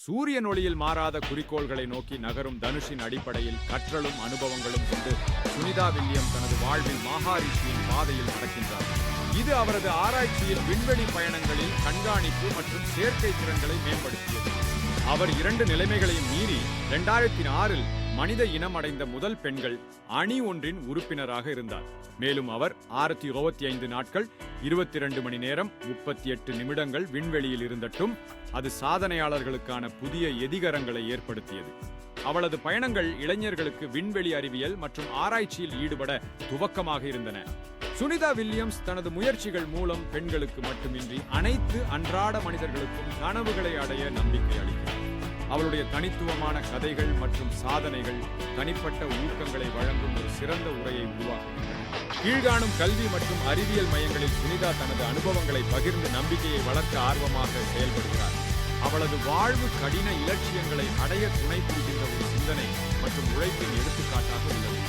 சூரியன் ஒளியில் மாறாத குறிக்கோள்களை நோக்கி நகரும் தனுஷின் அடிப்படையில் கற்றலும் அனுபவங்களும் கொண்டு சுனிதா வில்லியம் தனது வாழ்வில் மகாரிஷியின் பாதையில் நடக்கின்றார். இது அவரது ஆராய்ச்சியில் விண்வெளி பயணங்களில் கண்காணிப்பு மற்றும் சேர்க்கை திறன்களை மேம்படுத்தியது. அவர் 2 நிலைமைகளையும் மீறி 2006இல் மனித இனம் அடைந்த முதல் பெண்கள் அணி ஒன்றின் உறுப்பினராக இருந்தார். மேலும் அவர் 625 நாட்கள் 22 மணி நேரம் 38 நிமிடங்கள் விண்வெளியில் இருந்தட்டும் அது சாதனையாளர்களுக்கான புதிய எதிகரங்களை ஏற்படுத்தியது. அவளது பயணங்கள் இளைஞர்களுக்கு விண்வெளி அறிவியல் மற்றும் ஆராய்ச்சியில் ஈடுபட துவக்கமாக இருந்தன. சுனிதா வில்லியம்ஸ் தனது முயற்சிகள் மூலம் பெண்களுக்கு மட்டுமின்றி அனைத்து அன்றாட மனிதர்களுக்கும் கனவுகளை அடைய நம்பிக்கை அளிக்கிறார். அவளுடைய தனித்துவமான கதைகள் மற்றும் சாதனைகள் தனிப்பட்ட ஊக்கங்களை வழங்கும் ஒரு சிறந்த உரையை உருவாக்குகின்றன. கீழ்காணும் கல்வி மற்றும் அறிவியல் மையங்களில் சுனிதா தனது அனுபவங்களை பகிர்ந்து நம்பிக்கையை வளர்க்க ஆர்வமாக செயல்படுகிறார். அவளது வாழ்வு கடின இலட்சியங்களை அடைய துணை புரிகின்ற ஒரு சிந்தனை மற்றும் உழைப்பின் எடுத்துக்காட்டாக உள்ளது.